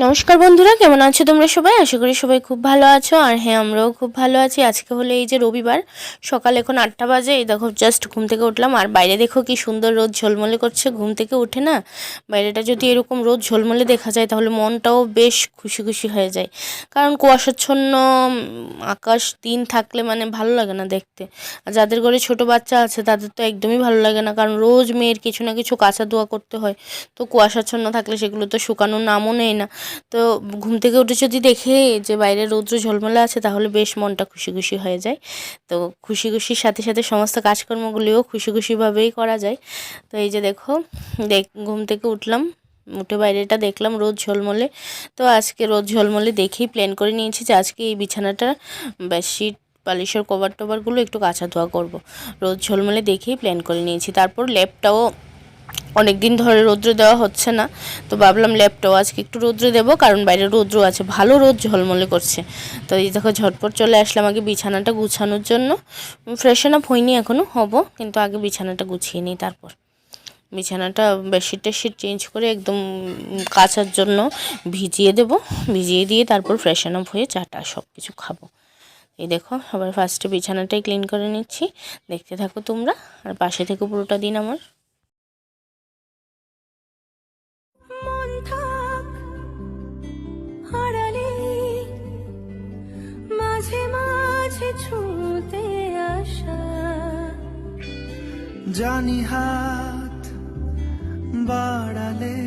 নমস্কার বন্ধুরা, কেমন আছো তোমরা সবাই? আশা করি সবাই খুব ভালো আছো। আর হ্যাঁ, আমরাও খুব ভালো আছি। আজকে হলো এই যে রবিবার, সকাল এখন 8টা বাজে। এই দেখো জাস্ট ঘুম থেকে উঠলাম, আর বাইরে দেখো কি সুন্দর রোদ ঝলমলে করছে। ঘুম থেকে উঠে না বাইরেটা যদি এরকম রোদ ঝলমলে দেখা যায় তাহলে মনটাও বেশ খুশি খুশি হয়ে যায়। কারণ কুয়াশাচ্ছন্ন আকাশ দিন থাকলে মানে ভালো লাগে না দেখতে। আর যাদের ঘরে ছোট বাচ্চা আছে তাদের তো একদমই ভালো লাগে না, কারণ রোজ মেয়ের কিছু না কিছু কাঁচা ধোয়া করতে হয়। তো কুয়াশাচ্ছন্ন থাকলে সেগুলো তো শুকানোর নামও নেয় না। তো ঘুম থেকে উঠে যদি দেখে যে বাইরে রৌদ্র ঝলমলে আছে তাহলে বেশ মনটা খুশি খুশি হয়ে যায়। তো খুশি খুশির সাথে সাথে সমস্ত কাজকর্মগুলিও খুশি খুশিভাবেই করা যায়। তো এই যে দেখো, ঘুম থেকে উঠলাম, উঠে বাইরেটা দেখলাম রোদ ঝলমলে। তো আজকে রোদ ঝলমলে দেখেই প্ল্যান করে নিয়েছি যে আজকে এই বিছানাটা বেডশিট বালিশের কভার টভারগুলো একটু কাঁচা ধোয়া করবো। রোদ ঝলমলে দেখেই প্ল্যান করে নিয়েছি। তারপর ল্যাপটাও অনেক দিন ধরে রৌদ্র দেওয়া হচ্ছে না, তো ভাবলাম ল্যাপটাও আজকে একটু রৌদ্র দেবো, কারণ বাইরে রৌদ্র আছে, ভালো রোদ ঝলমলে করছে। তো এই দেখো ঝটপট চলে আসলাম আগে বিছানাটা গুছানোর জন্য। ফ্রেশন আপ হয়নি, এখনও হব, কিন্তু আগে বিছানাটা গুছিয়ে নিই। তারপর বিছানাটা বেডশিট টেডশিট চেঞ্জ করে একদম কাচার জন্য ভিজিয়ে দেব। ভিজিয়ে দিয়ে তারপর ফ্রেশন আপ হয়ে চাটা সব কিছু খাবো। এই দেখো আবার ফার্স্টে বিছানাটাই ক্লিন করে নিচ্ছি, দেখতে থাকো তোমরা, আর পাশে থেকে পুরোটা দিন আমার। মাঝে মাঝে ছুঁতে আসা, জানি হাত বাড়ালে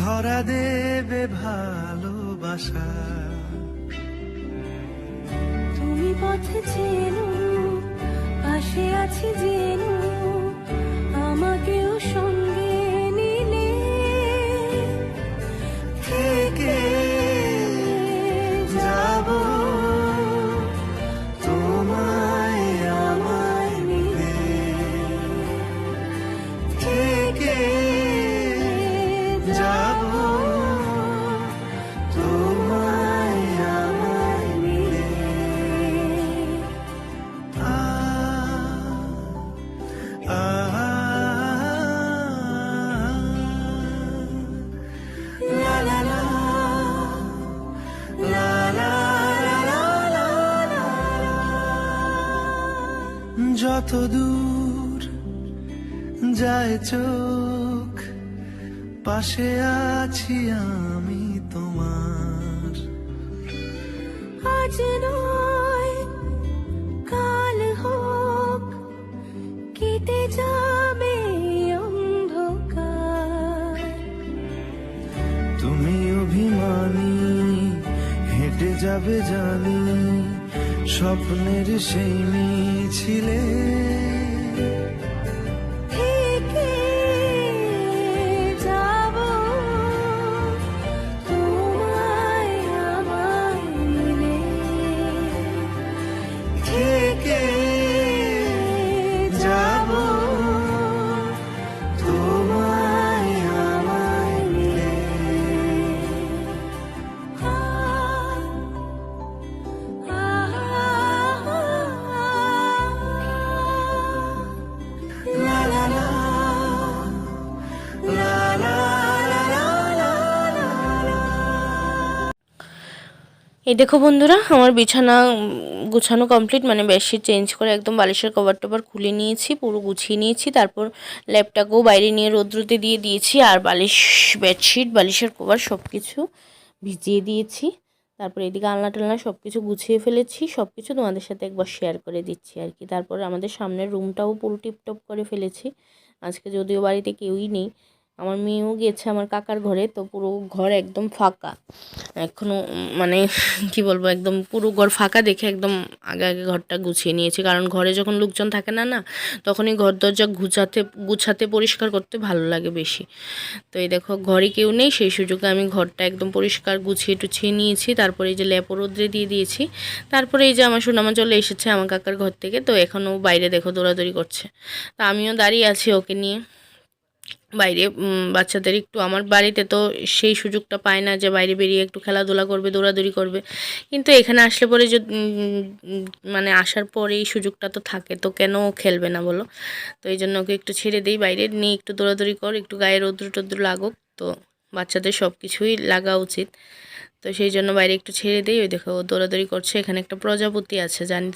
ধরা দেবে ভালোবাসা। তুমি পথে চেনো, পাশে আছি জেনো, আমাকেও সঙ্গে নিলে থেকে যত দূর যায় চোখ, পাশে আছি আমি তোমার। আজ নয় কাল হোক, কেটে যাবে অন্ধকার। তুমি অভিমানী হেঁটে যাবে জানি, স্বপ্নের সেই মিছিলে এই দেখো বন্ধুরা, আমার বিছানা গুছানো কমপ্লিট, মানে বেডশিট চেঞ্জ করে একদম বালিশের কভার টভার খুলে নিয়েছি, পুরো গুছিয়ে নিয়েছি। তারপর ল্যাপটাকেও বাইরে নিয়ে রোদ্রুতে দিয়ে দিয়েছি, আর বেডশিট বালিশের কভার সব কিছু ভিজিয়ে দিয়েছি। তারপর এদিকে আলনা টালনা সব কিছু গুছিয়ে ফেলেছি, সব কিছু তোমাদের সাথে একবার শেয়ার করে দিচ্ছি আর কি। তারপর আমাদের সামনের রুমটাও পুরো টিপটপ করে ফেলেছি। আজকে যদিও বাড়িতে কেউই নেই, আমার মেয়েও গেছে আমার কাকার ঘরে, তো পুরো ঘর একদম ফাঁকা এখনও, মানে কি বলবো, একদম পুরো ঘর ফাঁকা দেখে একদম আগে আগে ঘরটা গুছিয়ে নিয়েছি। কারণ ঘরে যখন লোকজন থাকে না না তখনই ঘর দরজা গুছাতে পরিষ্কার করতে ভালো লাগে বেশি। তো এই দেখো ঘরে কেউ নেই, সেই সুযোগে আমি ঘরটা একদম পরিষ্কার গুছিয়ে টুছিয়ে নিয়েছি। তারপরে এই যে ল্যাপও রোদ্রে দিয়ে দিয়েছি। তারপরে এই যে আমার সোনামা চলে এসেছে আমার কাকার ঘর থেকে, তো এখনও বাইরে দেখো দৌড়াদৌড়ি করছে। তা আমিও দাঁড়িয়ে আছি ওকে নিয়ে বাইরে। বাচ্চাদের একটু, আমার বাড়িতে তো সেই সুযোগটা পায় না যে বাইরে বেরিয়ে একটু খেলাধুলা করবে, দৌড়াদৌড়ি করবে, কিন্তু এখানে আসলে পরে যে মানে আসার পরে এই সুযোগটা তো থাকে, তো কেন খেলবে না বলো? তো এই জন্য ওকে একটু ছেড়ে দিই বাইরে নিয়ে, একটু দৌড়াদৌড়ি কর, একটু গায়ে রৌদ্র টৌদ্র লাগুক, তো বাচ্চাদের সব কিছুই লাগা উচিত। তো সেই জন্য বাইরে একটু ছেড়ে দিই। ওই দেখো ও দৌড়াদৌড়ি করছে। এখানে একটা প্রজাপতি আছে, জানি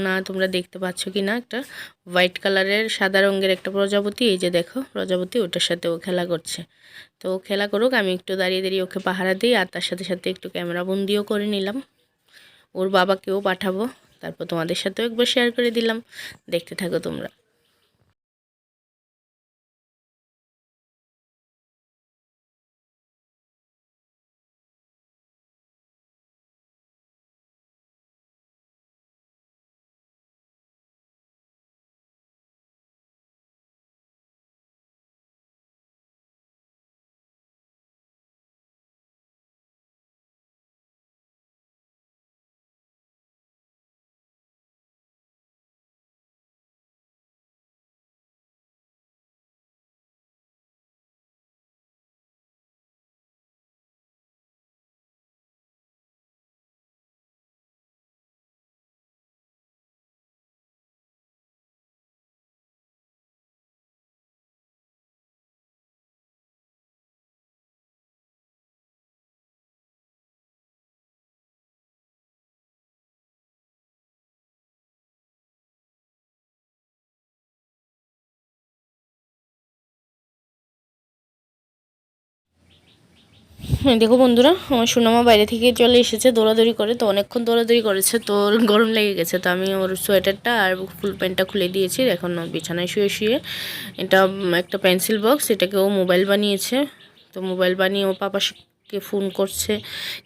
না তোমরা দেখতে পাচ্ছ কি না, একটা হোয়াইট কালারের সাদা রঙের একটা প্রজাপতি। এই যে দেখো প্রজাপতি, ওটার সাথে ও খেলা করছে। তো ও খেলা করুক, আমি একটু দাঁড়িয়ে দাঁড়িয়ে ওকে পাহারা দিই, আর তার সাথে সাথে একটু ক্যামেরা বন্দিও করে নিলাম। ওর বাবাকেও পাঠাবো, তারপর তোমাদের সাথেও একবার শেয়ার করে দিলাম। দেখতে থাকো তোমরা। দেখো বন্ধুরা, আমার সোনামা বাইরে থেকে চলে এসেছে দৌড়াদৌড়ি করে। তো অনেকক্ষণ দৌড়াদৌড়ি করেছে, তো ওর গরম লেগে গেছে। তো আমি ওর সোয়েটারটা আর ফুল প্যান্টটা খুলে দিয়েছি। এখন বিছানায় শুয়ে শুয়ে এটা একটা পেন্সিল বক্স, এটাকে ও মোবাইল বানিয়েছে। তো মোবাইল বানিয়ে ও পাপাকে ফোন করছে,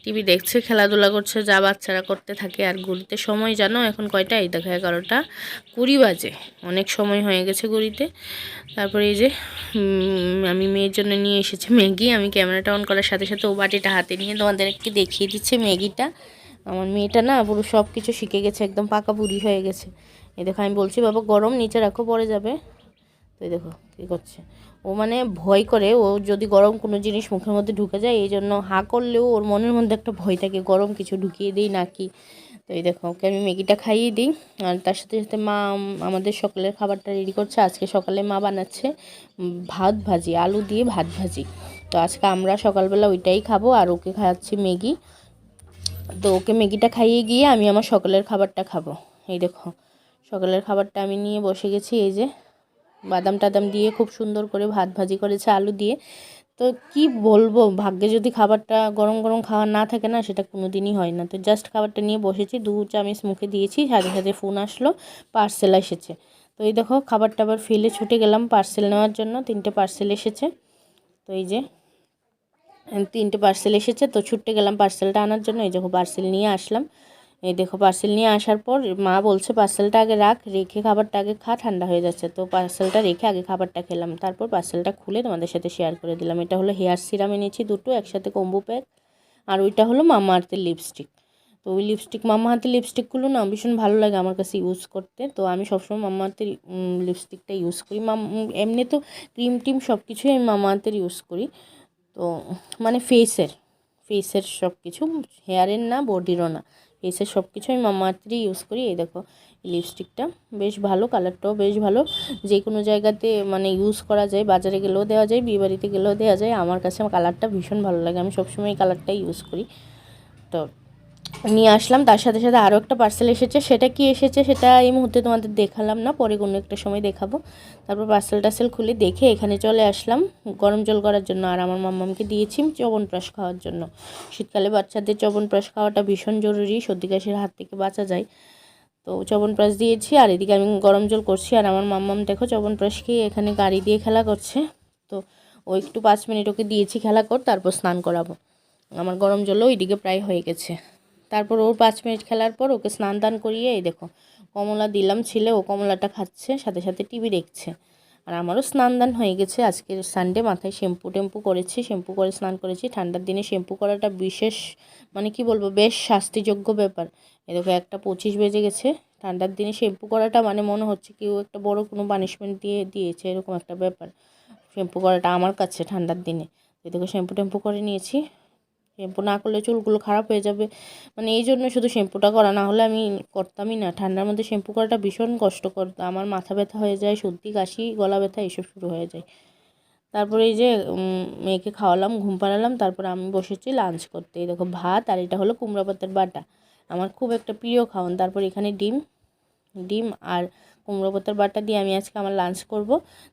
টিভি দেখছে, খেলাধুলা করছে, যা বাচ্চারা করতে থাকে। আর ঘড়িতে সময় জানো এখন কয়টা? এই দেখো 11:20 বাজে। অনেক সময় হয়ে গেছে ঘড়িতে। তারপরে এই যে আমি মেয়ের জন্য নিয়ে এসেছি ম্যাগি। আমি ক্যামেরাটা অন করার সাথে সাথে ও বাটিটা হাতে নিয়ে তোমাদেরকে দেখিয়ে দিচ্ছে ম্যাগিটা। আমার মেয়েটা না পুরো সব কিছু শিখে গেছে, একদম পাকা বুড়ি হয়ে গেছে। এই দেখো আমি বলছি বাবা গরম, নিচে রাখো পড়ে যাবে। তো এই দেখো কী করছে ও, মানে ভয় করে ও যদি গরম কোনো জিনিস মুখের মধ্যে ঢুকে যায়, এই জন্য হাঁ করলেও ওর মনের মধ্যে একটা ভয় থাকে গরম কিছু ঢুকিয়ে দিই নাকি। তো এই দেখো ওকে আমি ম্যাগিটা খাইয়ে দিই। আর তার সাথে সাথে মা আমাদের সকালের খাবারটা রেডি করছে। আজকে সকালে মা বানাচ্ছে ভাত ভাজি, আলু দিয়ে ভাত ভাজি। তো আজকে আমরা সকালবেলা ওইটাই খাবো, আর ওকে খাওয়াচ্ছি ম্যাগি। তো ওকে ম্যাগিটা খাইয়ে গিয়ে আমি আমার সকালের খাবারটা খাবো। এই দেখো সকালের খাবারটা আমি নিয়ে বসে গেছি। এই যে বাদাম টাদাম দিয়ে খুব সুন্দর করে ভাত ভাজি করেছে আলু দিয়ে। তো কি বলবো, ভাগ্যে যদি খাবারটা গরম গরম খাওয়া না থাকে না, সেটা কোনো দিনই হয় না। তো জাস্ট খাবারটা নিয়ে বসেছি, 2 চামচ মুখে দিয়েছি, সাথে সাথে ফোন আসলো, পার্সেল এসেছে। তো এই দেখো খাবারটা আবার ফেলে ছুটে গেলাম পার্সেল নেওয়ার জন্য। 3টে পার্সেল এসেছে। তো এই যে 3টে পার্সেল এসেছে, তো ছুটে গেলাম পার্সেলটা আনার জন্য। এই দেখো পার্সেল নিয়ে আসলাম। এই দেখো পার্সেল নিয়ে আসার পর মা বলছে পার্সেলটা আগে রাখ, রেখে খাবারটা আগে খা, ঠান্ডা হয়ে যাচ্ছে। তো পার্সেলটা রেখে আগে খাবারটা খেলাম, তারপর পার্সেলটা খুলে তোমাদের সাথে শেয়ার করে দিলাম। এটা হলো হেয়ার সিরাম এনেছি 2টো একসাথে কম্বো প্যাক। আর ওইটা হলো মামা আর্থের লিপস্টিক। তো ওই লিপস্টিক, মামা হাতের লিপস্টিকগুলো না ভীষণ ভালো লাগে আমার কাছে ইউজ করতে। তো আমি সবসময় মামা হাতের লিপস্টিকটা ইউজ করি। এমনি তো ক্রিম টিম সব কিছুই আমি মামা হাতের ইউজ করি। তো মানে ফেসের সব কিছু, হেয়ারের না, বডিরও না, ফেসের সব কিছু আমি মামা আর্থেরই ইউজ করি। এই দেখো লিপস্টিকটা বেশ ভালো, কালারটাও বেশ ভালো, যে কোনো জায়গাতে মানে ইউজ করা যায়, বাজারে গেলেও দেওয়া যায়, বিয়েবাড়িতে গেলেও দেওয়া যায়। আমার কাছে কালারটা ভীষণ ভালো লাগে, আমি সবসময় এই কালারটাই ইউজ করি। তো নিয়ে আসলাম। তার সাথে সাথে আরও একটা পার্সেল এসেছে। সেটা কি এসেছে সেটা এই মুহূর্তে তোমাদের দেখালাম না, পরে কোনো একটা সময় দেখাবো। তারপর পার্সেল টার্সেল খুলে দেখে এখানে চলে আসলাম গরম জল করার জন্য। আর আমার মাম্মামকে দিয়েছি চ্যবনপ্রাশ খাওয়ার জন্য। শীতকালে বাচ্চাদের চ্যবনপ্রাশ খাওয়াটা ভীষণ জরুরি, সর্দি কাশির হাত থেকে বাঁচা যায়। তো চ্যবনপ্রাশ দিয়েছি, আর এদিকে আমি গরম জল করছি। আর আমার মাম্মাম দেখো চ্যবনপ্রাশ খেয়ে এখানে গাড়ি দিয়ে খেলা করছে। তো ও একটু 5 মিনিট ওকে দিয়েছি খেলা কর, তারপর স্নান করাবো। আমার গরম জলও ওইদিকে প্রায় হয়ে গেছে। তারপর ওর 5 মিনিট খেলার পর ওকে স্নান দান করিয়ে এই দেখো কমলা দিলাম ছিলে, ও কমলাটা খাচ্ছে, সাথে সাথে টিভি দেখছে। আর আমারও স্নান দান হয়ে গেছে। আজকের সানডে, মাথায় শ্যাম্পু টেম্পু করেছি, শ্যাম্পু করে স্নান করেছি। ঠান্ডার দিনে শ্যাম্পু করাটা বিশেষ মানে কি বলবো, বেশ শাস্তিযোগ্য ব্যাপার। এই দেখো 1:25 বেজে গেছে। ঠান্ডার দিনে শ্যাম্পু করাটা মানে মনে হচ্ছে কেউ একটা বড় কোনো পানিশমেন্ট দিয়েছে, এরকম একটা ব্যাপার শ্যাম্পু করাটা আমার কাছে ঠান্ডার দিনে। এই দেখো শ্যাম্পু টেম্পু করে নিয়েছি। শ্যাম্পু না করলে চুলগুলো খারাপ হয়ে যাবে, মানে এই জন্য শুধু শ্যাম্পুটা করা, না হলে আমি করতামই না। ঠান্ডার মধ্যে শ্যাম্পু করাটা ভীষণ কষ্টকর, আমার মাথা ব্যথা হয়ে যায়, সর্দি কাশি গলা ব্যথা এসব শুরু হয়ে যায়। তারপরে এই যে মেয়েকে খাওয়ালাম, ঘুম পাড়ালাম, তারপরে আমি বসেছি লাঞ্চ করতে। এই দেখো ভাত, আর এটা হলো কুমড়া পাতার বাটা, আমার খুব একটা প্রিয় খাওয়ান। তারপর এখানে ডিম আর কুমড়ো পাতার বাটা দিয়ে আমি আজকে আমার লাঞ্চ করব।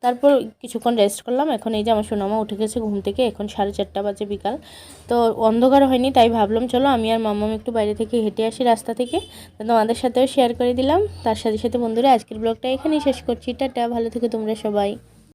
তারপর কিছুক্ষণ রেস্ট করলাম। এখন এই যে আমার সোনামা উঠে গেছে ঘুম থেকে, এখন 4:30 বাজে বিকাল। তো অন্ধকার হয়নি, তাই ভাবলাম চলো আমি আর মাম্মাম একটু বাইরে থেকে হেঁটে আসি রাস্তা থেকে, তো তোমাদের সাথেও শেয়ার করে দিলাম। তার সাথে সাথে বন্ধুরা আজকের ব্লগটা এখানেই শেষ করছি। টাটা, ভালো থেকো তোমরা সবাই।